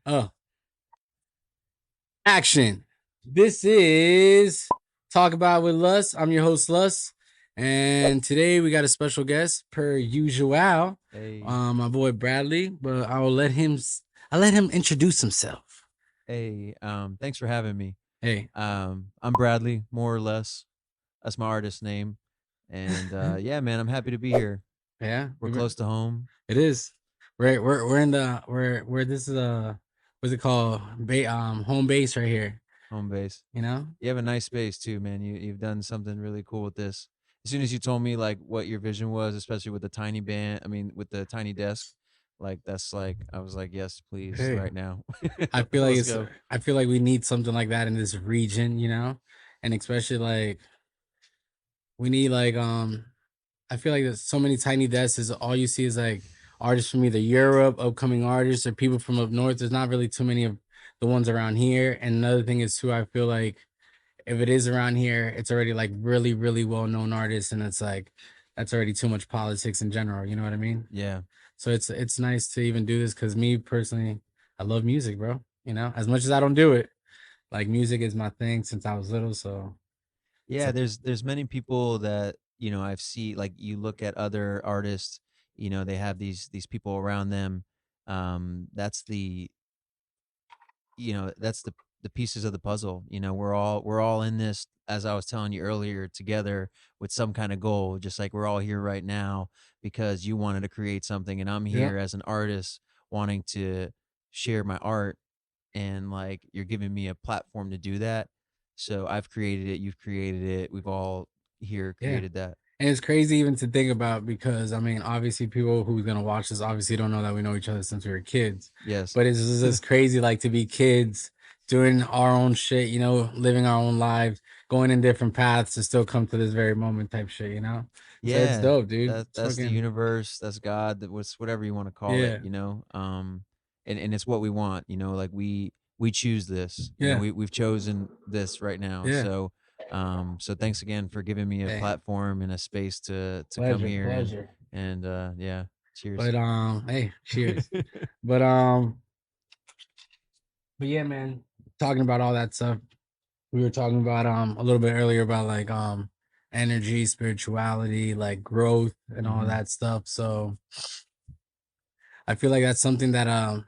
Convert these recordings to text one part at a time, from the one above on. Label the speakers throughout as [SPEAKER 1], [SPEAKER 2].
[SPEAKER 1] Oh, action. This is Talk About with Lust. I'm your host, Lust. And today we got a special guest, per usual.
[SPEAKER 2] Hey,
[SPEAKER 1] My boy Bradley, but I'll let him introduce himself.
[SPEAKER 2] thanks for having me.
[SPEAKER 1] Hey.
[SPEAKER 2] I'm Bradley, more or less. That's my artist name. And yeah, man, I'm happy to be here.
[SPEAKER 1] Yeah,
[SPEAKER 2] We're close to home,
[SPEAKER 1] it is. We're in the we're this is what's it called? Home base right here,
[SPEAKER 2] home base.
[SPEAKER 1] you know?
[SPEAKER 2] You have a nice space too, man. You've done something really cool with this. As soon as you told me like what your vision was, especially with the tiny band, I mean with the tiny desk, like that's like I was like, yes, please,
[SPEAKER 1] Hey.
[SPEAKER 2] right now.
[SPEAKER 1] I feel like
[SPEAKER 2] Let's
[SPEAKER 1] it's
[SPEAKER 2] go.
[SPEAKER 1] I feel like we need something like that in this region, you know? And especially like we need like I feel like there's so many tiny desks is all you see is like artists from either Europe, upcoming artists, or people from up north. There's not really too many of the ones around here. And another thing is too, I feel like if it is around here, it's already like really, really well known artists, and it's like that's already too much politics in general. You know what I mean?
[SPEAKER 2] Yeah.
[SPEAKER 1] So it's nice to even do this because me personally, I love music, bro. You know, as much as I don't do it, like music is my thing since I was little. So it's
[SPEAKER 2] Yeah,
[SPEAKER 1] a,
[SPEAKER 2] there's many people that, I've see like you look at other artists, they have these people around them. That's the pieces of the puzzle. We're all in this, as I was telling you earlier, together with some kind of goal, just like we're all here right now because you wanted to create something and I'm
[SPEAKER 1] yeah,
[SPEAKER 2] here as an artist wanting to share my art, and like you're giving me a platform to do that. So I've created it, you've created it, we've all here
[SPEAKER 1] yeah.
[SPEAKER 2] created that.
[SPEAKER 1] And it's crazy even to think about because I mean, obviously, people who's gonna watch this obviously don't know that we know each other since we were kids.
[SPEAKER 2] Yes.
[SPEAKER 1] But it's just crazy, like to be kids doing our own shit, you know, living our own lives, going in different paths to still come to this very moment type shit, you know. So it's
[SPEAKER 2] Yeah,
[SPEAKER 1] dope, dude.
[SPEAKER 2] that
[SPEAKER 1] It's
[SPEAKER 2] that's the
[SPEAKER 1] fucking
[SPEAKER 2] universe, that's God, that was whatever you want to call it,
[SPEAKER 1] yeah,
[SPEAKER 2] and it's what we want, like we choose this,
[SPEAKER 1] yeah,
[SPEAKER 2] we've chosen this right now.
[SPEAKER 1] yeah.
[SPEAKER 2] So thanks again for giving me a
[SPEAKER 1] Hey,
[SPEAKER 2] platform and a space to come
[SPEAKER 1] pleasure,
[SPEAKER 2] here and
[SPEAKER 1] pleasure.
[SPEAKER 2] and yeah, cheers.
[SPEAKER 1] But hey, cheers. But but yeah, man. Talking about all that stuff. We were talking about a little bit earlier about like energy, spirituality, like growth and all
[SPEAKER 2] Hmm.
[SPEAKER 1] that stuff. So I feel like that's something that a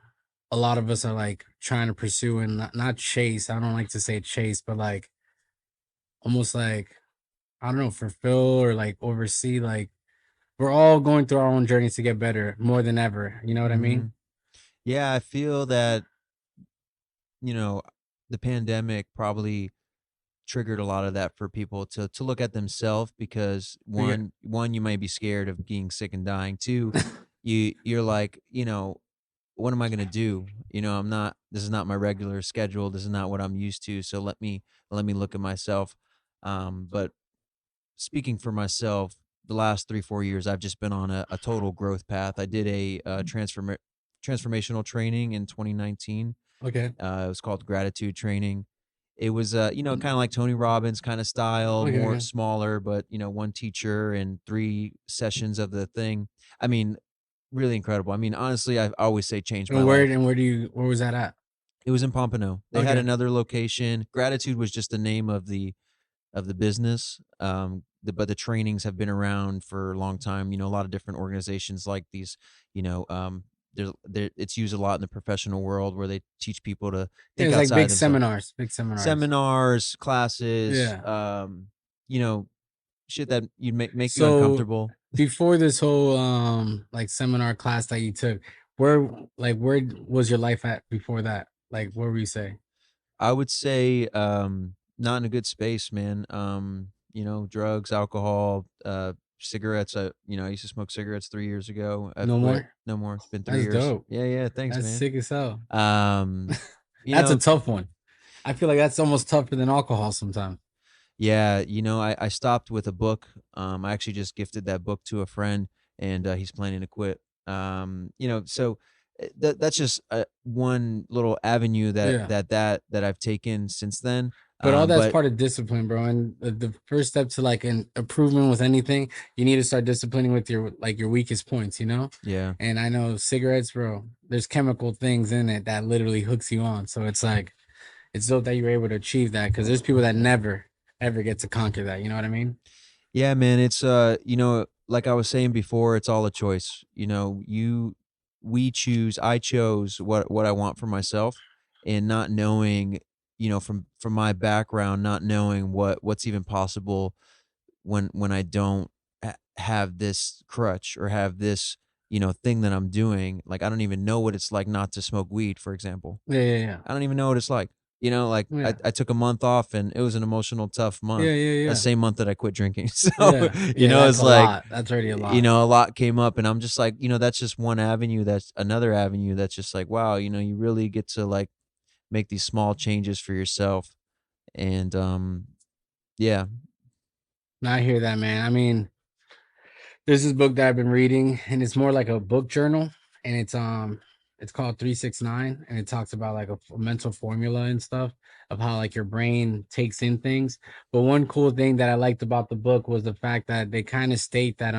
[SPEAKER 1] lot of us are like trying to pursue and not chase. I don't like to say chase, but like almost like I don't know, fulfill or like oversee. Like we're all going through our own journeys to get better more than ever. You know what I
[SPEAKER 2] Hmm.
[SPEAKER 1] mean?
[SPEAKER 2] Yeah, I feel that, you know the pandemic probably triggered a lot of that for people to look at themselves, because
[SPEAKER 1] Yeah.
[SPEAKER 2] one, you might be scared of being sick and dying. Two, you're like, what am I going to do? I'm not, this is not my regular schedule, this is not what I'm used to, so let me look at myself. But speaking for myself, the last 3-4 years I've just been on a total growth path. I did a transformational training in 2019.
[SPEAKER 1] Okay.
[SPEAKER 2] It was called gratitude training. It was, kind of like Tony Robbins kind of style,
[SPEAKER 1] Okay.
[SPEAKER 2] more
[SPEAKER 1] Okay.
[SPEAKER 2] smaller, but one teacher and 3 sessions of the thing. I mean, really incredible. I mean, honestly, I always say changed my life.
[SPEAKER 1] And where was that at?
[SPEAKER 2] It was in Pompano. They had
[SPEAKER 1] Okay.
[SPEAKER 2] another location. Gratitude was just the name of the business. But the trainings have been around for a long time. A lot of different organizations like these. You know, it's used a lot in the professional world where they teach people to
[SPEAKER 1] Yeah,
[SPEAKER 2] think
[SPEAKER 1] it's like
[SPEAKER 2] outside
[SPEAKER 1] big
[SPEAKER 2] themselves.
[SPEAKER 1] seminars, big seminars.
[SPEAKER 2] Seminars, classes,
[SPEAKER 1] Yeah.
[SPEAKER 2] you know, shit that you'd make you
[SPEAKER 1] So
[SPEAKER 2] uncomfortable.
[SPEAKER 1] before this whole like seminar class that you took, where where was your life at before that? Like where were you say?
[SPEAKER 2] I would say, not in a good space, man. Drugs, alcohol, cigarettes. I used to smoke cigarettes 3 years ago. I've
[SPEAKER 1] No
[SPEAKER 2] quit.
[SPEAKER 1] more?
[SPEAKER 2] No more. It's been three
[SPEAKER 1] That's
[SPEAKER 2] years.
[SPEAKER 1] dope.
[SPEAKER 2] Yeah, yeah. Thanks,
[SPEAKER 1] That's
[SPEAKER 2] man.
[SPEAKER 1] sick as hell.
[SPEAKER 2] Um, you
[SPEAKER 1] That's a
[SPEAKER 2] know,
[SPEAKER 1] tough one. I feel like that's almost tougher than alcohol sometimes.
[SPEAKER 2] yeah. I stopped with a book. I actually just gifted that book to a friend, and he's planning to quit. So that's just one little avenue that
[SPEAKER 1] Yeah.
[SPEAKER 2] I've taken since then.
[SPEAKER 1] But all that's
[SPEAKER 2] But
[SPEAKER 1] part of discipline, bro. And the first step to like an improvement with anything, you need to start disciplining with your like your weakest points, you know?
[SPEAKER 2] yeah.
[SPEAKER 1] And I know cigarettes, bro, there's chemical things in it that literally hooks you on. So it's like it's dope that you're able to achieve that because there's people that never ever get to conquer that. You know what I mean?
[SPEAKER 2] Yeah, man, it's like I was saying before, it's all a choice. I chose what I want for myself, and not knowing, from my background, not knowing what's even possible when I don't have this crutch or have this, thing that I'm doing. Like, I don't even know what it's like not to smoke weed, for example.
[SPEAKER 1] Yeah, yeah, yeah.
[SPEAKER 2] I don't even know what it's like. Like, I
[SPEAKER 1] Yeah.
[SPEAKER 2] I took a month off, and it was an emotional, tough month.
[SPEAKER 1] Yeah, yeah,
[SPEAKER 2] That
[SPEAKER 1] yeah.
[SPEAKER 2] same month that I quit drinking. So,
[SPEAKER 1] Yeah. Yeah, that's
[SPEAKER 2] it's
[SPEAKER 1] a
[SPEAKER 2] like,
[SPEAKER 1] lot. That's already a lot.
[SPEAKER 2] a lot came up, and I'm just like, that's just one avenue. That's another avenue that's just like, wow, you really get to like make these small changes for yourself. And yeah.
[SPEAKER 1] No, I hear that, man. I mean, there's this book that I've been reading, and it's more like a book journal, and it's called 369, and it talks about like a mental formula and stuff of how like your brain takes in things. But one cool thing that I liked about the book was the fact that they kind of state that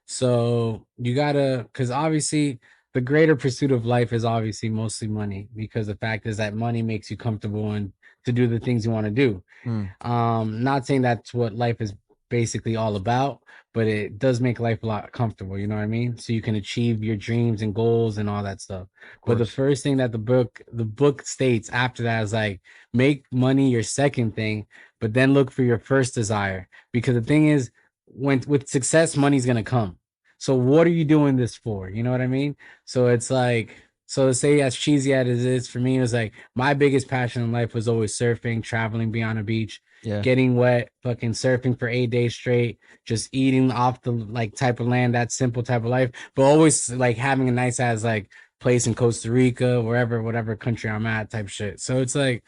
[SPEAKER 1] so you gotta because obviously the greater pursuit of life is obviously mostly money because the fact is that money makes you comfortable and to do the things you want to do.
[SPEAKER 2] Mm,
[SPEAKER 1] Not saying that's what life is basically all about, but it does make life a lot comfortable, you know what I mean? So you can achieve your dreams and goals and all that stuff.
[SPEAKER 2] of
[SPEAKER 1] But the
[SPEAKER 2] course.
[SPEAKER 1] first thing that the book states after that is like make money your second thing, but then look for your first desire. Because the thing is, when with success, money's gonna come. So what are you doing this for? You know what I mean? So it's like so to say as cheesy as it is for me, it was like my biggest passion in life was always surfing, traveling beyond a beach,
[SPEAKER 2] Yeah,
[SPEAKER 1] getting wet, fucking surfing for 8 days straight, just eating off the like type of land, that simple type of life, but always like having a nice ass like place in Costa Rica, wherever, whatever country I'm at, type shit. So it's like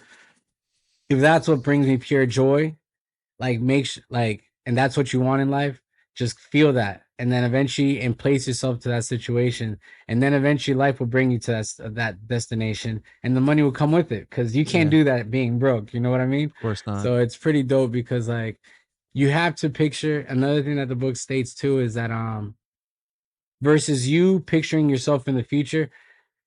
[SPEAKER 1] if that's what brings me pure joy, like and that's what you want in life, just feel that. And then eventually and place yourself to that situation. And then eventually life will bring you to that destination and the money will come with it. Cause you can't
[SPEAKER 2] yeah,
[SPEAKER 1] do that being broke. You know what I mean?
[SPEAKER 2] of course not.
[SPEAKER 1] So it's pretty dope because like you have to picture another thing that the book states too is that versus you picturing yourself in the future,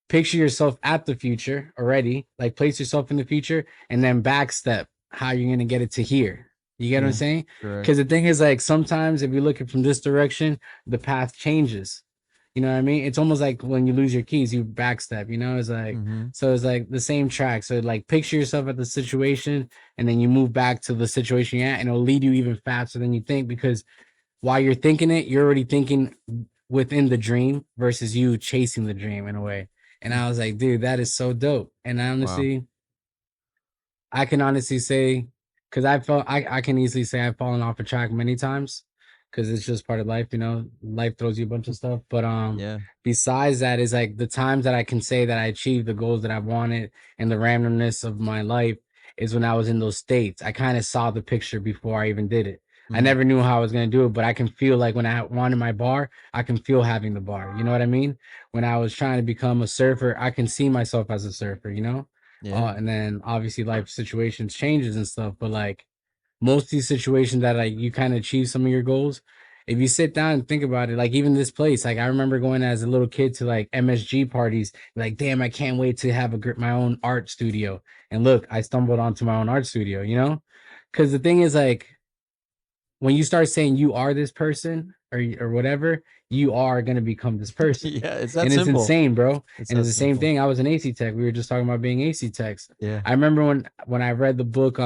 [SPEAKER 1] picture yourself at the future already, like place yourself in the future and then backstep how you're gonna get it to here. You get what I'm
[SPEAKER 2] Yeah,
[SPEAKER 1] saying?
[SPEAKER 2] correct.
[SPEAKER 1] Because the thing is, like, sometimes if you look at from this direction, the path changes. You know what I mean? It's almost like when you lose your keys, you backstep, you know, it's like
[SPEAKER 2] Mhm.
[SPEAKER 1] so it's like the same track. So like picture yourself at the situation and then you move back to the situation you're at, and it'll lead you even faster than you think because while you're thinking it, you're already thinking within the dream versus you chasing the dream in a way. And
[SPEAKER 2] Mm,
[SPEAKER 1] I was like, dude, that is so dope. And
[SPEAKER 2] wow.
[SPEAKER 1] I can honestly say, because I can easily say I've fallen off a track many times, because it's just part of life, you know. Life throws you a bunch of stuff. But
[SPEAKER 2] Yeah.
[SPEAKER 1] besides that, is like the times that I can say that I achieved the goals that I wanted and the randomness of my life is when I was in those states. I kind of saw the picture before I even did it. I
[SPEAKER 2] Mhm.
[SPEAKER 1] never knew how I was gonna do it, but I can feel like when I wanted my bar, I can feel having the bar. You know what I mean? When I was trying to become a surfer, I can see myself as a surfer, you know?
[SPEAKER 2] Yeah.
[SPEAKER 1] And then obviously life situations changes and stuff, but like most of these situations that like you kind of achieve some of your goals, if you sit down and think about it, like even this place, like I remember going as a little kid to like MSG parties, like damn, I can't wait to have my own art studio. And look, I stumbled onto my own art studio, you know? Because the thing is like when you start saying you are this person or whatever, you are gonna become this person.
[SPEAKER 2] Yeah, it's that
[SPEAKER 1] And it's
[SPEAKER 2] simple.
[SPEAKER 1] insane, bro.
[SPEAKER 2] It's
[SPEAKER 1] And it's
[SPEAKER 2] that
[SPEAKER 1] the same
[SPEAKER 2] simple.
[SPEAKER 1] thing. I was an AC tech. We were just talking about being AC techs.
[SPEAKER 2] Yeah.
[SPEAKER 1] I remember when I read the book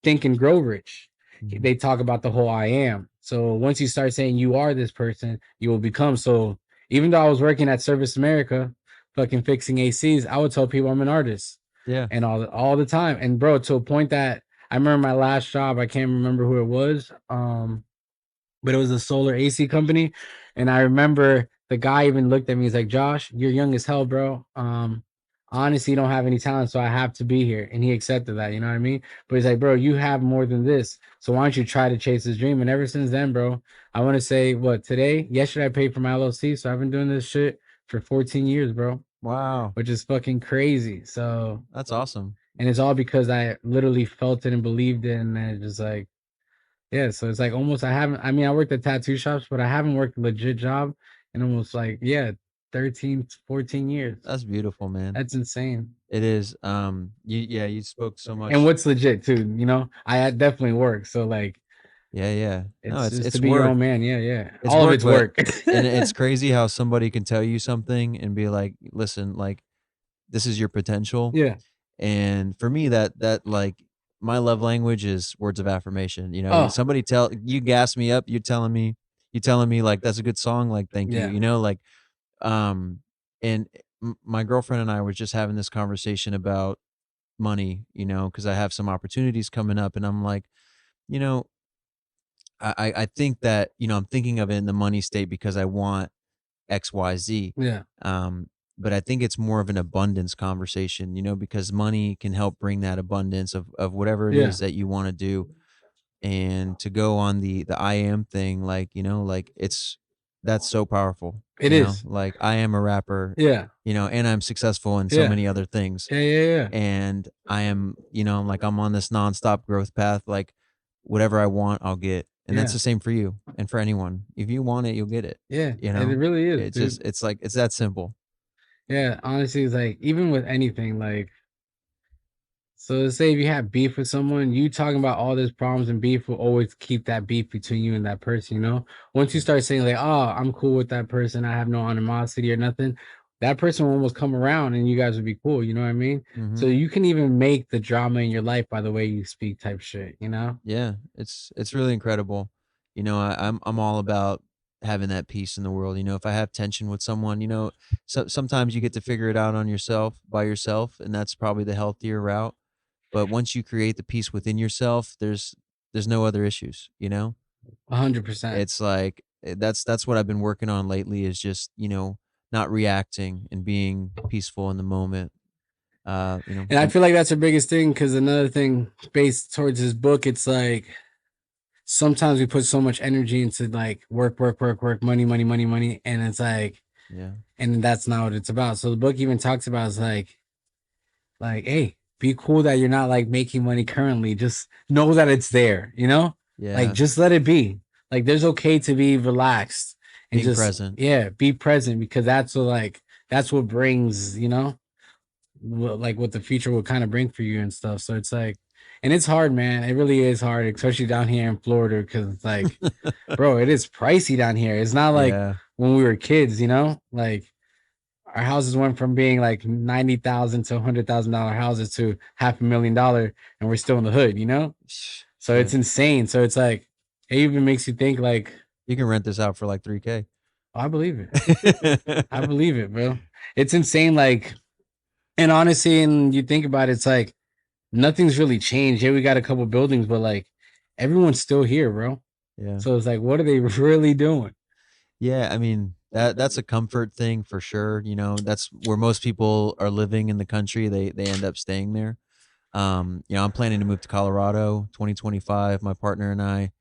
[SPEAKER 1] Think and Grow Rich,
[SPEAKER 2] Mhm.
[SPEAKER 1] they talk about the whole I am. So once you start saying you are this person, you will become. So even though I was working at Service America, fucking fixing ACs, I would tell people I'm an artist
[SPEAKER 2] Yeah.
[SPEAKER 1] and all the time. And bro, to a point that I remember my last job, I can't remember who it was. But it was a solar AC company. And I remember the guy even looked at me, he's like, Josh, you're young as hell, bro. Honestly, you don't have any talent, so I have to be here. And he accepted that, you know what I mean? But he's like, bro, you have more than this. So why don't you try to chase this dream? And ever since then, bro, I want to say what yesterday I paid for my LLC. So I've been doing this shit for 14 years, bro,
[SPEAKER 2] Wow.
[SPEAKER 1] which is fucking crazy. So
[SPEAKER 2] That's awesome.
[SPEAKER 1] and it's all because I literally felt it and believed it, and then it's just like, yeah. So it's like almost I haven't. I mean, I worked at tattoo shops, but I haven't worked a legit job in almost like, yeah, 13, 14 years.
[SPEAKER 2] That's beautiful, man.
[SPEAKER 1] That's insane.
[SPEAKER 2] It is. You spoke so
[SPEAKER 1] And
[SPEAKER 2] much.
[SPEAKER 1] what's legit too, you know? I had definitely work. So like,
[SPEAKER 2] Yeah, yeah. No,
[SPEAKER 1] it's just to
[SPEAKER 2] it's
[SPEAKER 1] be your
[SPEAKER 2] work.
[SPEAKER 1] own man. Yeah, yeah.
[SPEAKER 2] It's
[SPEAKER 1] All of
[SPEAKER 2] work,
[SPEAKER 1] it's
[SPEAKER 2] but
[SPEAKER 1] work.
[SPEAKER 2] and it's crazy how somebody can tell you something and be like, "Listen, like this is your potential."
[SPEAKER 1] Yeah.
[SPEAKER 2] And for me, like my love language is words of affirmation. You know,
[SPEAKER 1] Oh,
[SPEAKER 2] somebody tell you gas me up. You telling me like that's a good song. Like thank you.
[SPEAKER 1] yeah.
[SPEAKER 2] You know, like um, and my girlfriend and I were just having this conversation about money. You know, because I have some opportunities coming up, and I'm like, you know, I think that I'm thinking of it in the money state because I want XYZ.
[SPEAKER 1] Yeah.
[SPEAKER 2] Um, but I think it's more of an abundance conversation, because money can help bring that abundance of whatever it
[SPEAKER 1] Yeah.
[SPEAKER 2] is that you want to do. And to go on the I am thing, like, like that's so powerful,
[SPEAKER 1] It is.
[SPEAKER 2] like I am a rapper,
[SPEAKER 1] Yeah.
[SPEAKER 2] and I'm successful in so
[SPEAKER 1] Yeah.
[SPEAKER 2] many other things.
[SPEAKER 1] Yeah. Yeah. Yeah.
[SPEAKER 2] And I am, like I'm on this nonstop growth path. Like whatever I want, I'll get. And that's
[SPEAKER 1] Yeah.
[SPEAKER 2] the same for you and for anyone. If you want it, you'll get it.
[SPEAKER 1] Yeah.
[SPEAKER 2] You
[SPEAKER 1] And it
[SPEAKER 2] know?
[SPEAKER 1] really is,
[SPEAKER 2] It's just
[SPEAKER 1] dude.
[SPEAKER 2] it's like it's that simple.
[SPEAKER 1] Yeah. Honestly, it's like even with anything, like, so let's say if you have beef with someone, you talking about all these problems and beef will always keep that beef between you and that person, you know? Once you
[SPEAKER 2] Yeah.
[SPEAKER 1] start saying like, "Oh, I'm cool with that person. I have no animosity or nothing." That person will almost come around and you guys would be cool, you know what I mean? So
[SPEAKER 2] Mhm.
[SPEAKER 1] you can even make the drama in your life by the way you speak type shit, you know?
[SPEAKER 2] Yeah, it's really incredible. I'm all about having that peace in the world. If I have tension with someone, sometimes you get to figure it out on yourself by yourself, and that's probably the healthier route. But once you create the peace within yourself, there's no other issues,
[SPEAKER 1] 100%.
[SPEAKER 2] It's like that's what I've been working on lately is just, not reacting and being peaceful in the moment.
[SPEAKER 1] And I
[SPEAKER 2] And
[SPEAKER 1] feel like that's the biggest thing because another thing based towards this book, it's like sometimes we put so much energy into like work, work, work, work, money, money, money, money. And it's like,
[SPEAKER 2] yeah.
[SPEAKER 1] and that's not what it's about. So the book even talks about is like, hey, be cool that you're not like making money currently. Just know that it's there, you know? Like
[SPEAKER 2] Yeah,
[SPEAKER 1] just let it be. Like there's okay to be relaxed and
[SPEAKER 2] being
[SPEAKER 1] just
[SPEAKER 2] present.
[SPEAKER 1] yeah, be present because that's what brings, you know, like what the future will kind of bring for you and stuff. So it's like, and it's hard, man. It really is hard, especially down here in Florida, because it's like, bro, it is pricey down here. It's not like
[SPEAKER 2] Yeah.
[SPEAKER 1] when we were kids, you know, like our houses went from being like 90,000 to $100,000 houses to $500,000, and we're still in the hood, you know? So
[SPEAKER 2] Yeah.
[SPEAKER 1] it's insane. So it's like, it even makes you think like,
[SPEAKER 2] You can rent this out for like 3K.
[SPEAKER 1] oh, I believe it. I believe it, bro. It's insane. Like, and honestly, and you think about it, it's like nothing's really changed. Yeah, we got a couple buildings, but like everyone's still here, bro.
[SPEAKER 2] Yeah.
[SPEAKER 1] So it's like, what are they really doing?
[SPEAKER 2] Yeah, I mean, that's a comfort thing for sure, that's where most people are living in the country, they end up staying there. I'm planning to move to Colorado 2025, my partner and I,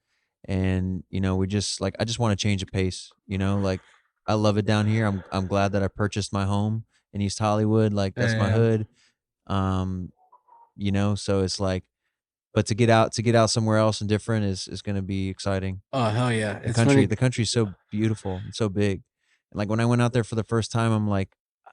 [SPEAKER 2] and, we just like I just wanna change the pace, like, I love it down here, I'm glad that I purchased my home in East Hollywood, like, that's my
[SPEAKER 1] Yeah.
[SPEAKER 2] hood, um, so it's like but to get out somewhere else and different is gonna be exciting.
[SPEAKER 1] Oh hell yeah!
[SPEAKER 2] The
[SPEAKER 1] It's
[SPEAKER 2] country
[SPEAKER 1] funny.
[SPEAKER 2] the country's so beautiful and so big. And, like, when I went out there for the first time, I'm like,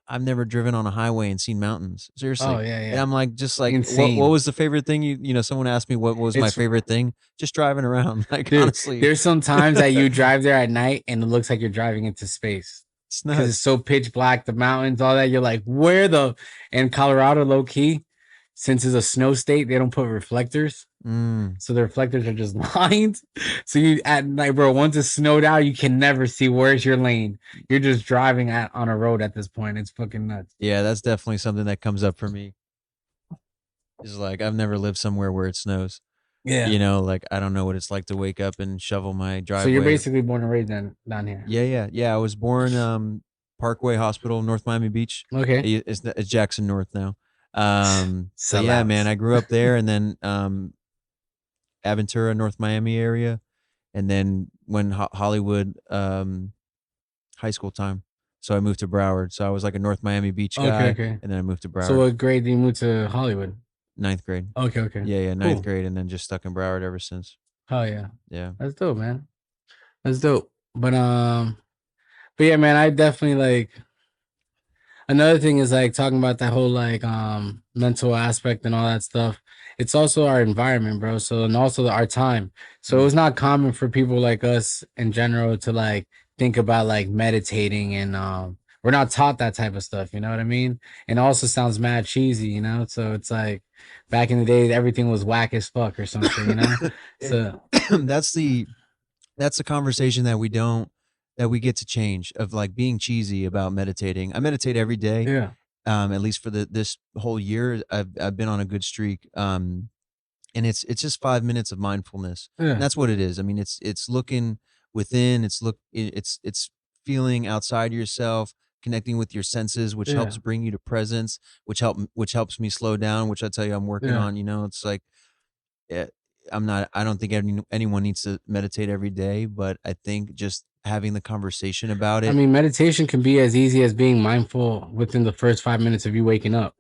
[SPEAKER 2] I've never driven on a highway and seen mountains,
[SPEAKER 1] Oh
[SPEAKER 2] seriously.
[SPEAKER 1] yeah,
[SPEAKER 2] And
[SPEAKER 1] yeah.
[SPEAKER 2] I'm like, just like, what
[SPEAKER 1] Insane.
[SPEAKER 2] was the favorite thing someone asked me what was my
[SPEAKER 1] It's
[SPEAKER 2] favorite thing? Just driving around, like,
[SPEAKER 1] dude.
[SPEAKER 2] honestly.
[SPEAKER 1] There's some times that you drive there at night and it looks like you're driving into space
[SPEAKER 2] It's
[SPEAKER 1] because it's
[SPEAKER 2] nuts.
[SPEAKER 1] so pitch black. The mountains, all that. You're like, where the? And Colorado, low key, since it's a snow state, they don't put reflectors.
[SPEAKER 2] Mm.
[SPEAKER 1] So the reflectors are just lines. So you at night, bro, once it's snowed out, you can never see where's your lane. You're just driving on a road at this point. It's fucking nuts.
[SPEAKER 2] Yeah, that's definitely something that comes up for me, is, like, I've never lived somewhere where it snows.
[SPEAKER 1] Yeah.
[SPEAKER 2] Like, I don't know what it's like to wake up and shovel my
[SPEAKER 1] So you're
[SPEAKER 2] driveway.
[SPEAKER 1] basically born and raised down here.
[SPEAKER 2] Yeah, yeah, yeah. I was born Parkway Hospital, North Miami Beach.
[SPEAKER 1] Okay.
[SPEAKER 2] It's Jackson North now. But yeah, man,
[SPEAKER 1] Sellouts.
[SPEAKER 2] I grew up there, and then Aventura, North Miami area, and then when Hollywood high school time, so I moved to Broward. So I was like a North Miami Beach
[SPEAKER 1] Okay,
[SPEAKER 2] guy,
[SPEAKER 1] okay.
[SPEAKER 2] and then I moved to
[SPEAKER 1] So
[SPEAKER 2] Broward.
[SPEAKER 1] what grade did you move to Hollywood?
[SPEAKER 2] Ninth grade.
[SPEAKER 1] Okay, okay.
[SPEAKER 2] Yeah, ninth
[SPEAKER 1] Cool.
[SPEAKER 2] grade, and then just stuck in Broward ever since.
[SPEAKER 1] Oh yeah.
[SPEAKER 2] Yeah.
[SPEAKER 1] That's dope, man. That's dope. But yeah, man, I definitely like another thing is like talking about that whole like mental aspect and all that stuff. It's also our environment, bro. So and also our time. So
[SPEAKER 2] Mm.
[SPEAKER 1] it's not common for people like us in general to like think about like meditating and we're not taught that type of stuff, you know what I mean? And it also sounds mad cheesy, you know? So it's like back in the day everything was whack as fuck or some shit, you know?
[SPEAKER 2] It
[SPEAKER 1] So
[SPEAKER 2] that's the conversation that we get to change, of like being cheesy about meditating. I meditate every day,
[SPEAKER 1] yeah,
[SPEAKER 2] at least for this whole year. I've been on a good streak. And it's just 5 minutes of mindfulness, and
[SPEAKER 1] yeah,
[SPEAKER 2] that's what it is. I mean, it's looking within, it's feeling outside yourself, connecting with your senses, which
[SPEAKER 1] yeah,
[SPEAKER 2] helps bring you to presence, which helps me slow down, which I tell you I'm working
[SPEAKER 1] yeah.
[SPEAKER 2] on. It's like, eh, I don't think anyone needs to meditate every day, but I think just having the conversation about
[SPEAKER 1] I
[SPEAKER 2] it.
[SPEAKER 1] mean, meditation can be as easy as being mindful within the first 5 minutes of you waking up.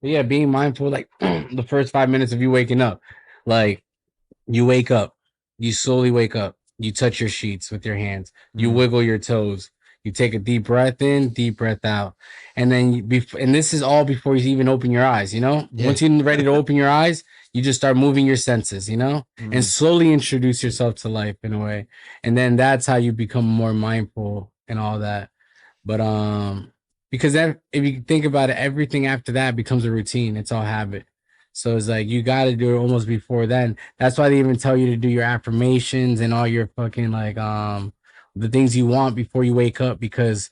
[SPEAKER 1] But yeah, being mindful, like the first 5 minutes of you waking up, like you wake up, you slowly wake up, you touch your sheets with your hands, you
[SPEAKER 2] Mm,
[SPEAKER 1] wiggle your toes, you take a deep breath in, deep breath out, and then and this is all before you even open your eyes. You know,
[SPEAKER 2] yeah.
[SPEAKER 1] once you're ready to open your eyes, you just start moving your senses. You know, and
[SPEAKER 2] Mm,
[SPEAKER 1] slowly introduce yourself to life in a way, and then that's how you become more mindful and all that. But because then if you think about it, everything after that becomes a routine. It's all habit. So it's like you got to do it almost before then. That's why they even tell you to do your affirmations and all your fucking like the things you want before you wake up, because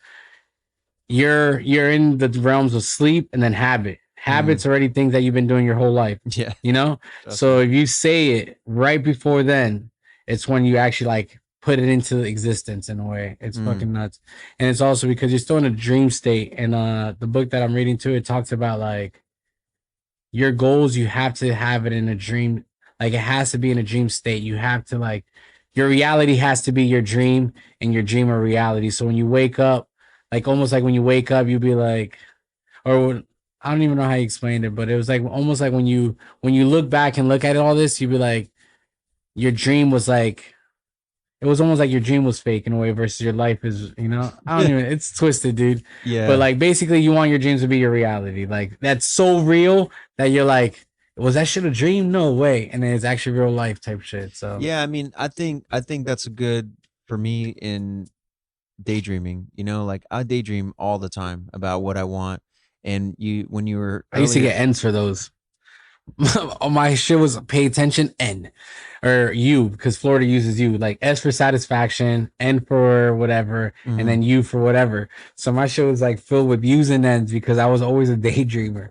[SPEAKER 1] you're in the realms of sleep and then habit.
[SPEAKER 2] mm,
[SPEAKER 1] Habits already things that you've been doing your whole life,
[SPEAKER 2] yeah.
[SPEAKER 1] you know?
[SPEAKER 2] Trust
[SPEAKER 1] So
[SPEAKER 2] me.
[SPEAKER 1] if you say it right before then, it's when you actually like put it into existence in a way. It's
[SPEAKER 2] Mm,
[SPEAKER 1] fucking nuts. And it's also because you're still in a dream state. And the book that I'm reading too, it talks about like your goals, you have to have it in a dream. Like it has to be in a dream state. You have to like your reality has to be your dream and your dream or reality. So when you wake up, like almost like when you wake up, you'll be like, or I don't even know how you explained it, but it was like almost like when you look back and look at all this, you'd be like, your dream was like it was almost like your dream was fake in a way versus your life is, you know, I don't even, it's twisted, dude. But
[SPEAKER 2] yeah.
[SPEAKER 1] like basically, you want your dreams to be your reality. Like that's so real that you're like, was that shit a dream? No way. And then it's actually real life type shit. So
[SPEAKER 2] Yeah, I mean, I think that's a good for me in daydreaming. Like I daydream all the time about what I want. And when you were
[SPEAKER 1] I used to
[SPEAKER 2] earlier.
[SPEAKER 1] get ends for those. All my shit was pay attention N or U because Florida uses U, like S for satisfaction, N for whatever, and
[SPEAKER 2] Mhm.
[SPEAKER 1] then U for whatever. So my shit was like filled with U's and N's because I was always a daydreamer.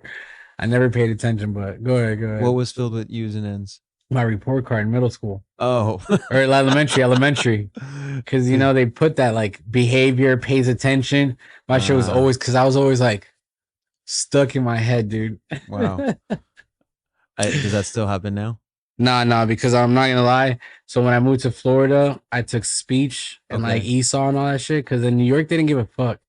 [SPEAKER 1] I never paid attention, but go ahead, go
[SPEAKER 2] What
[SPEAKER 1] ahead.
[SPEAKER 2] was filled with U's and N's?
[SPEAKER 1] My report card in middle school
[SPEAKER 2] Oh.
[SPEAKER 1] or elementary, because you know they put that like behavior pays attention. My shit was
[SPEAKER 2] uh,
[SPEAKER 1] always because I was always like stuck in my head, dude.
[SPEAKER 2] wow. Does that still happen now?
[SPEAKER 1] Nah, because I'm not gonna lie. So when I moved to Florida, I took speech and like
[SPEAKER 2] Okay.
[SPEAKER 1] ESOL and all that shit. Because in New York, they didn't give a fuck.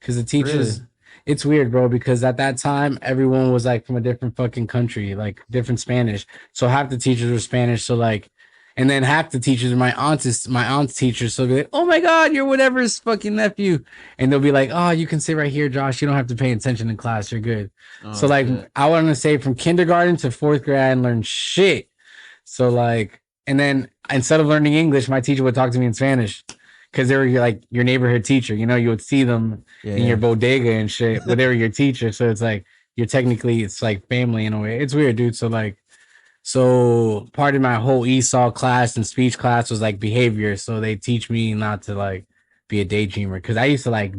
[SPEAKER 1] Because the
[SPEAKER 2] Really?
[SPEAKER 1] teachers, it's weird, bro. Because at that time, everyone was like from a different fucking country, like different Spanish. So half the teachers were Spanish. So like, and then half the teachers are my aunt's teachers. So they're like, oh my god, you're whatever's fucking nephew, and they'll be like, oh, you can sit right here, Josh. You don't have to pay attention in class. You're good.
[SPEAKER 2] Oh
[SPEAKER 1] So like,
[SPEAKER 2] shit.
[SPEAKER 1] I want to say from kindergarten to fourth grade, I learned shit. So like, and then instead of learning English, my teacher would talk to me in Spanish because they were like your neighborhood teacher. You know, you would see them
[SPEAKER 2] Yeah,
[SPEAKER 1] in your
[SPEAKER 2] yeah.
[SPEAKER 1] bodega and shit, but they were your teacher. So it's like you're technically it's like family in a way. It's weird, dude. So like, so part of my whole ESOL class and speech class was like behavior. So they teach me not to like be a daydreamer because I used to like,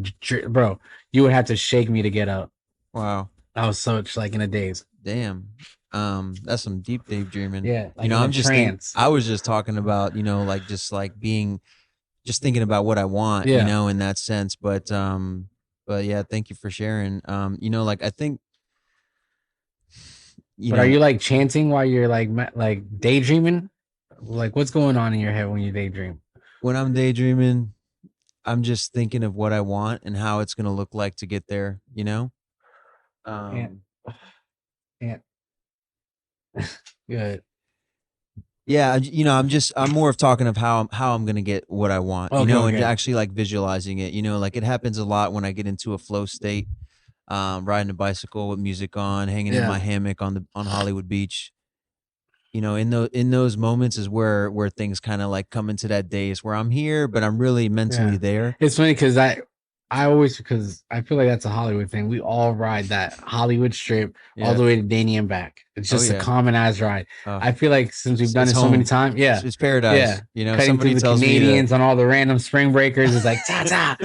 [SPEAKER 1] bro, you would have to shake me to get up.
[SPEAKER 2] Wow.
[SPEAKER 1] I was such like in a daze.
[SPEAKER 2] Damn. That's some deep daydreaming.
[SPEAKER 1] Yeah, like in a
[SPEAKER 2] I'm just
[SPEAKER 1] trance.
[SPEAKER 2] I was just talking about, like just like being just thinking about what I want,
[SPEAKER 1] Yeah.
[SPEAKER 2] in that sense. But yeah, thank you for sharing. Like I think, you
[SPEAKER 1] But are
[SPEAKER 2] know,
[SPEAKER 1] you like chanting while you're like like daydreaming? Like what's going on in your head when you daydream?
[SPEAKER 2] when I'm daydreaming, I'm just thinking of what I want and how it's going to look like to get there.
[SPEAKER 1] And
[SPEAKER 2] Um,
[SPEAKER 1] and good.
[SPEAKER 2] yeah, I'm more of talking of how I'm gonna get what I want,
[SPEAKER 1] Okay,
[SPEAKER 2] and
[SPEAKER 1] okay.
[SPEAKER 2] actually like visualizing it. Like it happens a lot when I get into a flow state, riding a bicycle with music on, hanging in my
[SPEAKER 1] Yeah,
[SPEAKER 2] hammock on Hollywood Beach. In those moments is where things kind of like come into that daze where I'm here, but I'm really mentally
[SPEAKER 1] yeah.
[SPEAKER 2] there.
[SPEAKER 1] It's funny because I always because I feel like that's a Hollywood thing. We all ride that Hollywood strip all
[SPEAKER 2] Yeah.
[SPEAKER 1] the way to Danny and back. It's
[SPEAKER 2] Oh
[SPEAKER 1] just a
[SPEAKER 2] yeah.
[SPEAKER 1] common ass ride. I feel like since we've done
[SPEAKER 2] It's
[SPEAKER 1] it so many
[SPEAKER 2] home.
[SPEAKER 1] times, yeah,
[SPEAKER 2] It's paradise.
[SPEAKER 1] yeah. Cutting through
[SPEAKER 2] Somebody
[SPEAKER 1] the
[SPEAKER 2] tells me to.
[SPEAKER 1] Canadians on all the random spring breakers is like ta ta.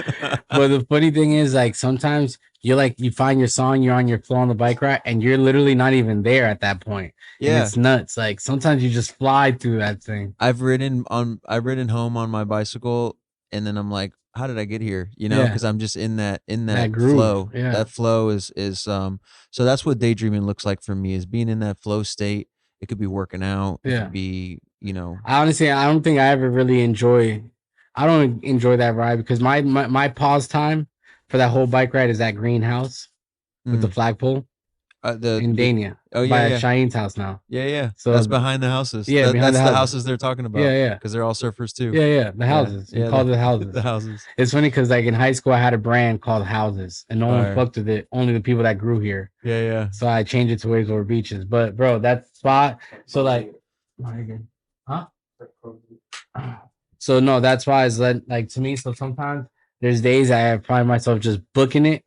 [SPEAKER 1] But the funny thing is, like sometimes you find your song, you're on your flow on the bike ride, and you're literally not even there at that point, and
[SPEAKER 2] Yeah.
[SPEAKER 1] it's nuts. Like sometimes you just fly through that thing.
[SPEAKER 2] I've ridden home on my bicycle, and then I'm like, how did I get here?
[SPEAKER 1] Yeah,
[SPEAKER 2] Because I'm just in that
[SPEAKER 1] that groove.
[SPEAKER 2] flow.
[SPEAKER 1] Yeah,
[SPEAKER 2] That flow is so that's what daydreaming looks like for me, is being in that flow state. It could be working out, it
[SPEAKER 1] yeah.
[SPEAKER 2] could be,
[SPEAKER 1] I don't think I ever really enjoy. I don't enjoy that ride because my pause time for that whole bike ride is that greenhouse with the
[SPEAKER 2] mm,
[SPEAKER 1] flagpole in
[SPEAKER 2] the
[SPEAKER 1] Dania
[SPEAKER 2] oh yeah,
[SPEAKER 1] by
[SPEAKER 2] yeah.
[SPEAKER 1] Cheyenne's house now.
[SPEAKER 2] Yeah, yeah. That's
[SPEAKER 1] So
[SPEAKER 2] behind the houses.
[SPEAKER 1] yeah, behind the
[SPEAKER 2] That's the
[SPEAKER 1] houses.
[SPEAKER 2] houses they're talking
[SPEAKER 1] Yeah,
[SPEAKER 2] about
[SPEAKER 1] yeah,
[SPEAKER 2] because 'cause they're all surfers too.
[SPEAKER 1] yeah. The
[SPEAKER 2] Yeah,
[SPEAKER 1] houses. We
[SPEAKER 2] yeah,
[SPEAKER 1] called it
[SPEAKER 2] the
[SPEAKER 1] houses.
[SPEAKER 2] houses.
[SPEAKER 1] It's funny because like in high school, I had a brand called Houses, and no one
[SPEAKER 2] Fire.
[SPEAKER 1] fucked with it. Only the people that grew here.
[SPEAKER 2] Yeah, yeah.
[SPEAKER 1] So I changed it to Waves Over Beaches. But bro, that spot. So like, huh? So no, that's why it's like to me. So sometimes there's days I find myself just booking it,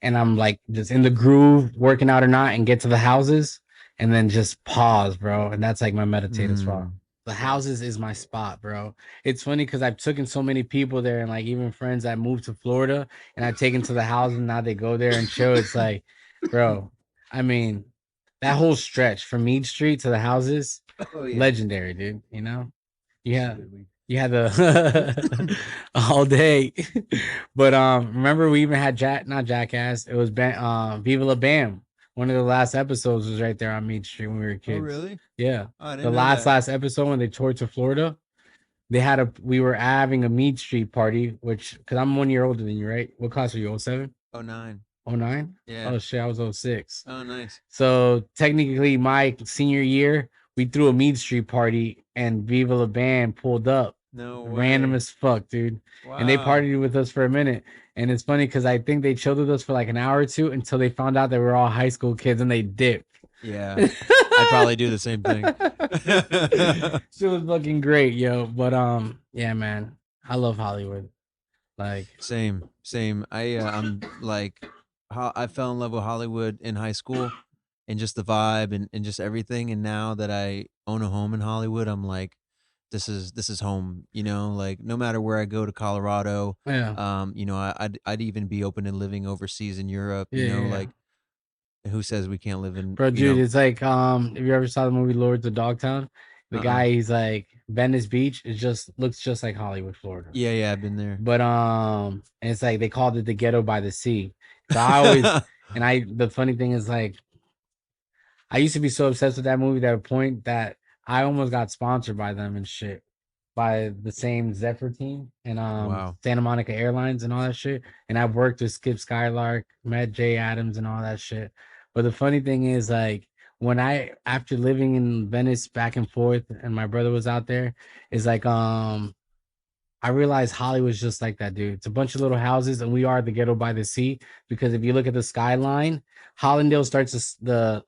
[SPEAKER 1] and I'm like just in the groove, working out or not, and get to the houses, and then just pause, bro. And that's like my meditative spot.
[SPEAKER 2] Mm.
[SPEAKER 1] The houses is my spot, bro. It's funny because I've taken so many people there, and like even friends that moved to Florida, and I've taken to the houses. And now they go there and chill. It's like, bro. I mean, that whole stretch from Mead Street to the houses,
[SPEAKER 2] Oh yeah.
[SPEAKER 1] legendary, dude. Yeah,
[SPEAKER 2] Absolutely.
[SPEAKER 1] you had the all day. But remember we even had not Jackass. It was Viva La Bam. One of the last episodes was right there on Mead Street when we were
[SPEAKER 2] Oh
[SPEAKER 1] kids.
[SPEAKER 2] really?
[SPEAKER 1] Yeah.
[SPEAKER 2] Oh, I
[SPEAKER 1] The
[SPEAKER 2] didn't know that.
[SPEAKER 1] last episode when they toured to Florida, we were having a Mead Street party, which because I'm 1 year older than you, right? What class are you? 07?
[SPEAKER 2] Oh 09.
[SPEAKER 1] Oh nine?
[SPEAKER 2] Yeah.
[SPEAKER 1] Oh shit, I was 06.
[SPEAKER 2] Oh nice.
[SPEAKER 1] So technically my senior year, we threw a Mead Street party and Viva La Band pulled up.
[SPEAKER 2] No
[SPEAKER 1] Random
[SPEAKER 2] way.
[SPEAKER 1] as fuck, dude. And they
[SPEAKER 2] Wow.
[SPEAKER 1] partied with us for a minute. And it's funny because I think they chilled with us for like an hour or two until they found out that we were all high school kids and they dipped.
[SPEAKER 2] Yeah. I'd probably do the same thing.
[SPEAKER 1] She was fucking great, yo. But yeah, man. I love Hollywood. Like,
[SPEAKER 2] Same, same. I'm like, I fell in love with Hollywood in high school, and just the vibe and just everything. And now that I own a home in Hollywood, I'm like, this is home. Like no matter where I go to Colorado,
[SPEAKER 1] yeah.
[SPEAKER 2] I'd even be open to living overseas in Europe.
[SPEAKER 1] Yeah, yeah, yeah.
[SPEAKER 2] Like who says we can't live in?
[SPEAKER 1] Bro, dude, it's like if you ever saw the movie Lords of Dogtown, the
[SPEAKER 2] Uh-uh.
[SPEAKER 1] guy he's like Venice Beach, it just looks just like Hollywood, Florida.
[SPEAKER 2] Yeah, yeah, I've been there.
[SPEAKER 1] But and it's like they called it the ghetto by the sea. So I always the funny thing is like I used to be so obsessed with that movie that a point that I almost got sponsored by them and shit. By the same Zephyr team and
[SPEAKER 2] Wow.
[SPEAKER 1] Santa Monica Airlines and all that shit. And I've worked with Skip Skylark, met Jay Adams and all that shit. But the funny thing is like when I after living in Venice back and forth and my brother was out there, is like I realized Hollywood's just like that, dude. It's a bunch of little houses, and we are the ghetto by the sea. Because if you look at the skyline, Hollandale starts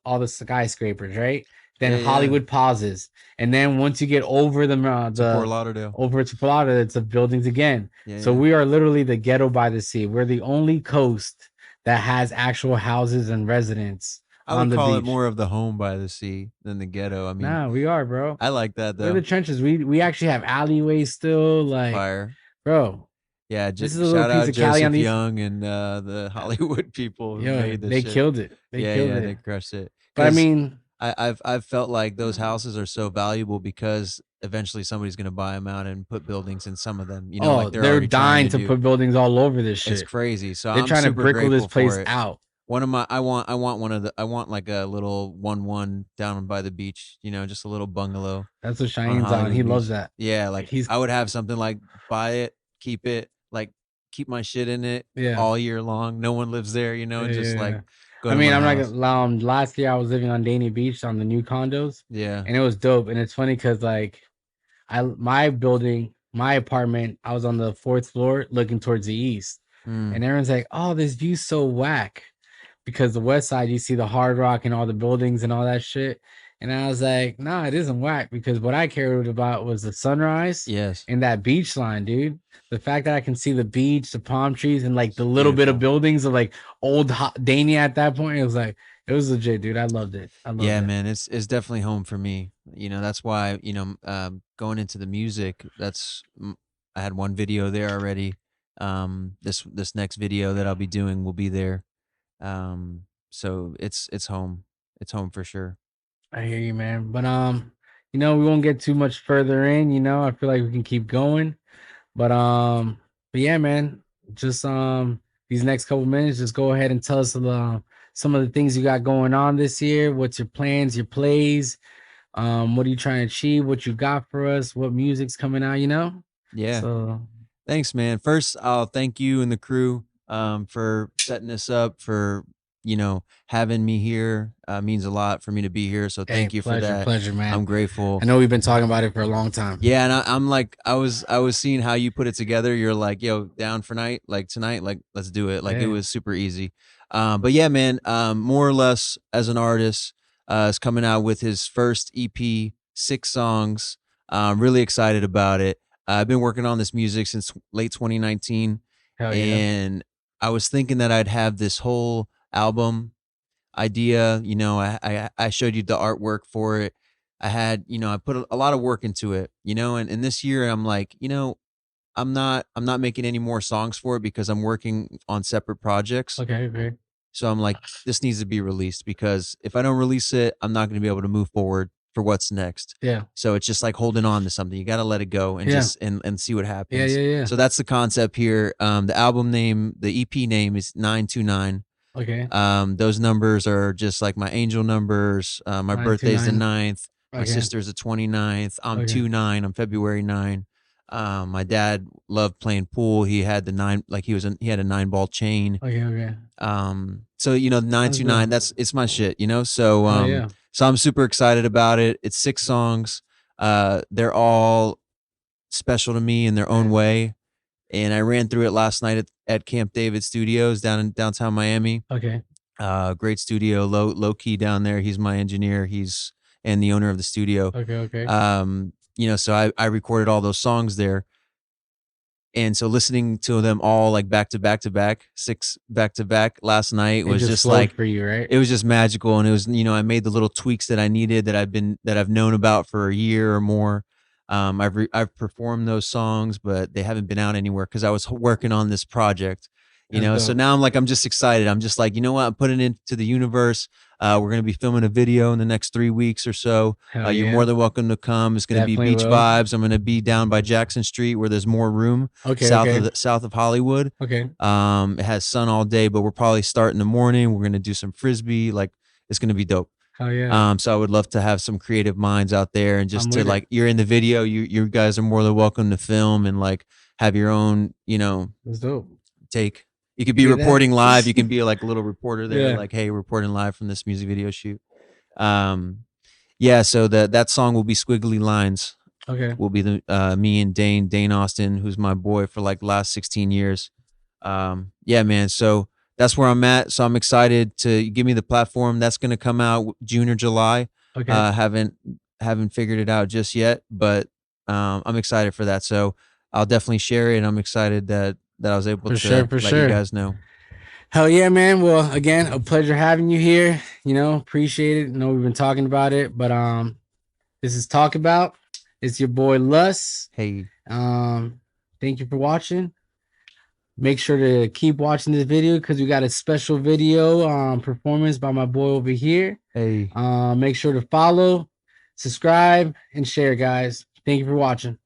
[SPEAKER 1] all the skyscrapers, right? Then
[SPEAKER 2] Yeah, yeah.
[SPEAKER 1] Hollywood pauses, and then once you get over
[SPEAKER 2] To Fort
[SPEAKER 1] the
[SPEAKER 2] Lauderdale.
[SPEAKER 1] over to Florida, it's the buildings again.
[SPEAKER 2] Yeah,
[SPEAKER 1] So
[SPEAKER 2] yeah.
[SPEAKER 1] we are literally the ghetto by the sea. We're the only coast that has actual houses and residents
[SPEAKER 2] I
[SPEAKER 1] on
[SPEAKER 2] would
[SPEAKER 1] the
[SPEAKER 2] call it
[SPEAKER 1] beach.
[SPEAKER 2] more of the home by the sea than the ghetto. I mean,
[SPEAKER 1] Nah, we are, bro.
[SPEAKER 2] I like that
[SPEAKER 1] We're the
[SPEAKER 2] though.
[SPEAKER 1] trenches. We actually have alleyways still, like,
[SPEAKER 2] Fire.
[SPEAKER 1] bro.
[SPEAKER 2] Yeah,
[SPEAKER 1] This is a little
[SPEAKER 2] shout
[SPEAKER 1] piece
[SPEAKER 2] out
[SPEAKER 1] of Cali on
[SPEAKER 2] Joseph
[SPEAKER 1] these.
[SPEAKER 2] Young and the Hollywood people who
[SPEAKER 1] Yo,
[SPEAKER 2] made this
[SPEAKER 1] they
[SPEAKER 2] shit.
[SPEAKER 1] killed it. They
[SPEAKER 2] Yeah,
[SPEAKER 1] killed
[SPEAKER 2] yeah,
[SPEAKER 1] it.
[SPEAKER 2] they crushed it.
[SPEAKER 1] But I
[SPEAKER 2] Because
[SPEAKER 1] mean,
[SPEAKER 2] I've felt like those houses are so valuable because eventually somebody's gonna buy them out and put buildings in some of them.
[SPEAKER 1] oh,
[SPEAKER 2] Like they're
[SPEAKER 1] they're
[SPEAKER 2] already trying
[SPEAKER 1] dying
[SPEAKER 2] to
[SPEAKER 1] to
[SPEAKER 2] do.
[SPEAKER 1] put buildings all over this
[SPEAKER 2] It's
[SPEAKER 1] shit.
[SPEAKER 2] crazy. So
[SPEAKER 1] They're
[SPEAKER 2] I'm
[SPEAKER 1] trying to
[SPEAKER 2] super
[SPEAKER 1] brickle this
[SPEAKER 2] grateful
[SPEAKER 1] place
[SPEAKER 2] for it.
[SPEAKER 1] out.
[SPEAKER 2] One of my I want like a little 1-1 down by the beach, just a little bungalow
[SPEAKER 1] That's what
[SPEAKER 2] on
[SPEAKER 1] Cheyenne's on. He
[SPEAKER 2] Hollywood
[SPEAKER 1] loves
[SPEAKER 2] Beach.
[SPEAKER 1] that.
[SPEAKER 2] Yeah, like
[SPEAKER 1] He's
[SPEAKER 2] I would have something like buy it, keep it, like keep my shit in it
[SPEAKER 1] yeah,
[SPEAKER 2] all year long. No one lives there,
[SPEAKER 1] yeah,
[SPEAKER 2] just
[SPEAKER 1] yeah,
[SPEAKER 2] like
[SPEAKER 1] yeah.
[SPEAKER 2] Go
[SPEAKER 1] I
[SPEAKER 2] to
[SPEAKER 1] mean,
[SPEAKER 2] my
[SPEAKER 1] I'm not
[SPEAKER 2] house.
[SPEAKER 1] gonna lie. Last year I was living on Dania Beach on the new condos,
[SPEAKER 2] Yeah.
[SPEAKER 1] and it was dope. And it's funny because like my building, my apartment, I was on the fourth floor looking towards the east,
[SPEAKER 2] Mm,
[SPEAKER 1] and everyone's like, "Oh, this view's so whack," because the west side you see the Hard Rock and all the buildings and all that shit. And I was like, "Nah, it isn't whack because what I cared about was the sunrise
[SPEAKER 2] yes.
[SPEAKER 1] and that beach line, dude. The fact that I can see the beach, the palm trees, and like the little bit of
[SPEAKER 2] Beautiful.
[SPEAKER 1] buildings of like old Dania at that point, it was like it was legit, dude. I loved it. I loved
[SPEAKER 2] Yeah,
[SPEAKER 1] it.
[SPEAKER 2] man, it's definitely home for me. That's why, going into the music, I had one video there already. This next video that I'll be doing will be there. So it's home. It's home for sure.
[SPEAKER 1] I hear you, man. But we won't get too much further in. I feel like we can keep going. But but yeah, man. Just these next couple minutes, just go ahead and tell us some of the things you got going on this year. What's your plans, your plays? What are you trying to achieve? What you got for us? What music's coming out?
[SPEAKER 2] Yeah.
[SPEAKER 1] So
[SPEAKER 2] Thanks, man. First, I'll thank you and the crew for setting this up, for having me here. Means a lot for me to be here. So
[SPEAKER 1] hey,
[SPEAKER 2] thank you for
[SPEAKER 1] pleasure,
[SPEAKER 2] that.
[SPEAKER 1] pleasure, man.
[SPEAKER 2] I'm
[SPEAKER 1] I
[SPEAKER 2] grateful.
[SPEAKER 1] know we've been talking about it for a long time.
[SPEAKER 2] Yeah, and I'm like, I was seeing how you put it together. You're like, yo, down for night, like tonight, like let's do it. Like it
[SPEAKER 1] Yeah.
[SPEAKER 2] was super easy. But yeah, man, more or less as an artist, is coming out with his first EP, 6 songs. Really excited about it. I've been working on this music since late 2019,
[SPEAKER 1] Hell yeah.
[SPEAKER 2] and I was thinking that I'd have this whole album idea. I showed you the artwork for it. I put a lot of work into it, and this year I'm like, I'm not making any more songs for it because I'm working on separate projects.
[SPEAKER 1] Okay, okay.
[SPEAKER 2] So I'm like, this needs to be released because if I don't release it, I'm not going to be able to move forward for what's next.
[SPEAKER 1] Yeah.
[SPEAKER 2] So it's just like holding on to something. You got to let it go and
[SPEAKER 1] Yeah.
[SPEAKER 2] just and see what
[SPEAKER 1] Yeah,
[SPEAKER 2] happens.
[SPEAKER 1] yeah, yeah.
[SPEAKER 2] So that's the concept here. The album name, the EP name is 929.
[SPEAKER 1] Okay.
[SPEAKER 2] Those numbers are just like my angel numbers. My birthday's the
[SPEAKER 1] 929.
[SPEAKER 2] 9th. My
[SPEAKER 1] Okay.
[SPEAKER 2] sister's the 29th. I'm
[SPEAKER 1] Okay.
[SPEAKER 2] 2/9. I'm February 9. My dad loved playing pool. He had the nine, like he had a 9 ball chain.
[SPEAKER 1] Okay, okay.
[SPEAKER 2] So the
[SPEAKER 1] That's dope.
[SPEAKER 2] 929, it's my shit. So
[SPEAKER 1] Hell yeah.
[SPEAKER 2] so I'm super excited about it. It's 6 songs. They're all special to me in their own
[SPEAKER 1] Okay.
[SPEAKER 2] way. And I ran through it last night at Camp David Studios down in downtown Miami.
[SPEAKER 1] Okay.
[SPEAKER 2] Great studio, low key down there. He's my engineer. He's and the owner of the studio.
[SPEAKER 1] Okay, okay.
[SPEAKER 2] So I recorded all those songs there. And so listening to them all like back to back to back, 6 back to back last night
[SPEAKER 1] It
[SPEAKER 2] was
[SPEAKER 1] just
[SPEAKER 2] just
[SPEAKER 1] flowed
[SPEAKER 2] like
[SPEAKER 1] for you, right?
[SPEAKER 2] it was just magical. And it was, I made the little tweaks that I needed that I've known about for a year or more. I've performed those songs, but they haven't been out anywhere because I was working on this project.
[SPEAKER 1] That's
[SPEAKER 2] So
[SPEAKER 1] dope.
[SPEAKER 2] now I'm just excited. I'm just like, you know what? I'm putting it into the universe. We're gonna be filming a video in the next 3 weeks or so.
[SPEAKER 1] Hell
[SPEAKER 2] You're
[SPEAKER 1] yeah.
[SPEAKER 2] more than welcome to come. It's gonna be
[SPEAKER 1] Definitely
[SPEAKER 2] beach
[SPEAKER 1] will.
[SPEAKER 2] vibes. I'm gonna be down by Jackson Street where there's more room
[SPEAKER 1] Okay, okay.
[SPEAKER 2] south of Hollywood.
[SPEAKER 1] Okay.
[SPEAKER 2] It has sun all day, but we'll probably start in the morning. We're gonna do some frisbee. Like it's gonna be dope.
[SPEAKER 1] Hell yeah.
[SPEAKER 2] So I would love to have some creative minds out there and
[SPEAKER 1] I'm
[SPEAKER 2] just to
[SPEAKER 1] with it.
[SPEAKER 2] like you're in the video, you guys are more than welcome to film and like have your own,
[SPEAKER 1] That's dope.
[SPEAKER 2] take. You could
[SPEAKER 1] You
[SPEAKER 2] be
[SPEAKER 1] did that?
[SPEAKER 2] reporting live. You can be like a little reporter there,
[SPEAKER 1] Yeah.
[SPEAKER 2] like, hey, reporting live from this music video shoot. Yeah, so that song will be Squiggly Lines.
[SPEAKER 1] Okay.
[SPEAKER 2] Will be the me and Dane Austin, who's my boy for like the last 16 years. Yeah, man. So that's where I'm at. So I'm excited to give me the platform. That's gonna come out June or July.
[SPEAKER 1] Okay.
[SPEAKER 2] Haven't figured it out just yet, but I'm excited for that. So I'll definitely share it. And I'm excited that I was able
[SPEAKER 1] For sure,
[SPEAKER 2] to
[SPEAKER 1] for
[SPEAKER 2] let you
[SPEAKER 1] sure.
[SPEAKER 2] guys know.
[SPEAKER 1] Hell yeah, man. Well, again, a pleasure having you here. Appreciate it. I know we've been talking about it, but this is Talk About. It's your boy Lus.
[SPEAKER 2] Hey,
[SPEAKER 1] Thank you for watching. Make sure to keep watching this video because we got a special video performance by my boy over here.
[SPEAKER 2] hey.
[SPEAKER 1] Make sure to follow, subscribe, and share, guys. Thank you for watching.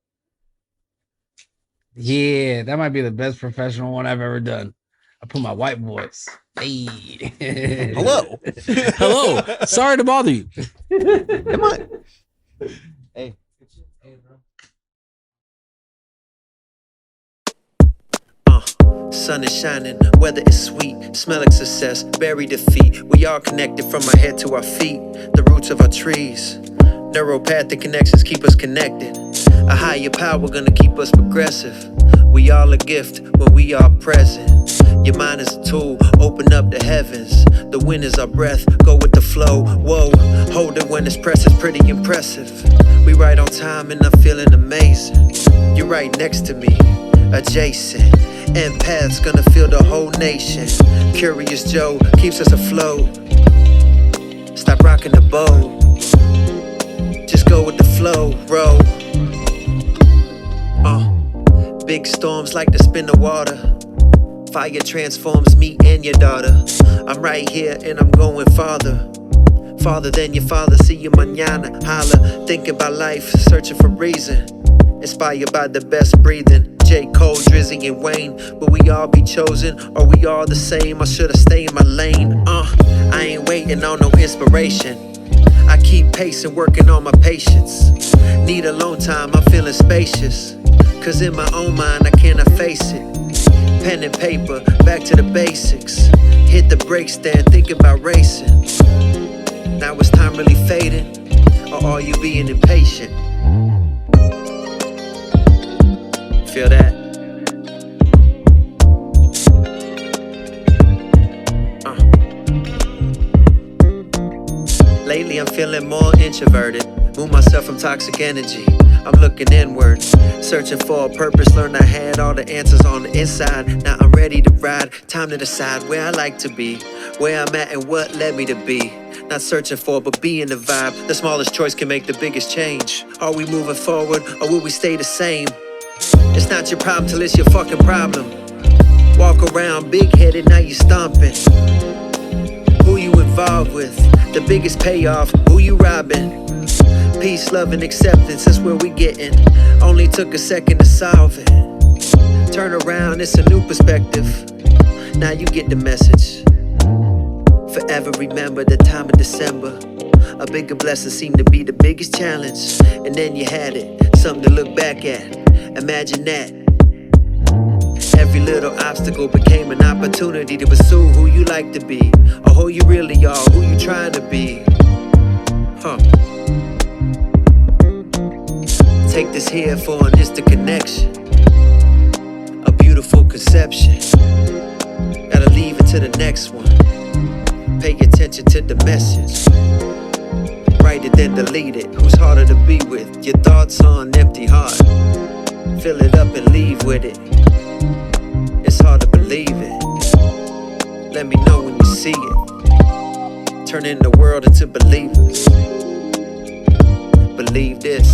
[SPEAKER 1] Yeah, that might be the best professional one I've ever done. I put my white voice. Hey.
[SPEAKER 2] Hello.
[SPEAKER 1] Hello. Sorry to bother you.
[SPEAKER 2] Come on. Hey.
[SPEAKER 3] Sun is shining, weather is sweet. Smell like success, bury defeat. We all connected from our head to our feet, the roots of our trees. Neuropathic connections keep us connected. A higher power gonna keep us progressive. We all a gift when we are present. Your mind is a tool, open up the heavens. The wind is our breath, go with the flow. Whoa, hold it when it's pressed, it's pretty impressive. We right on time and I'm feeling amazing. You're right next to me, adjacent. Empaths gonna feel the whole nation. Curious Joe keeps us afloat. Stop rocking the boat. Just go with the flow, bro. Big storms like to spin the water. Fire transforms me and your daughter. I'm right here and I'm going farther. Farther than your father, see you mañana. Holla, thinking about life, searching for reason. Inspired by the best breathing. J. Cole, Drizzy, and Wayne. Will we all be chosen? Or we all the same? I should've stayed in my lane. I ain't waiting on no inspiration. I keep pacing, working on my patience. Need alone time, I'm feeling spacious. Cause in my own mind, I cannot face it. Pen and paper, back to the basics. Hit the brake stand, think about racing. Now it's time really fading, or are you being impatient? Feel that? Lately I'm feeling more introverted. Move myself from toxic energy. I'm looking inward, searching for a purpose. Learned I had all the answers on the inside. Now I'm ready to ride. Time to decide where I like to be, where I'm at and what led me to be. Not searching for, but being the vibe. The smallest choice can make the biggest change. Are we moving forward or will we stay the same? It's not your problem till it's your fucking problem. Walk around big-headed, now you stomping. Who you involved with? The biggest payoff, who you robbing? Peace, love, and acceptance, that's where we getting. Only took a second to solve it. Turn around, it's a new perspective. Now you get the message. Forever remember the time of December. A bigger blessing seemed to be the biggest challenge. And then you had it, something to look back at. Imagine that. Every little obstacle became an opportunity to pursue who you like to be, or who you really are, who you trying to be. Take this here for an instant connection. A beautiful conception. Gotta leave it to the next one. Pay attention to the message. Write it then delete it. Who's harder to be with? Your thoughts on an empty heart. Fill it up and leave with it. It's hard to believe it. Let me know when you see it. Turning the world into believers. Believe this.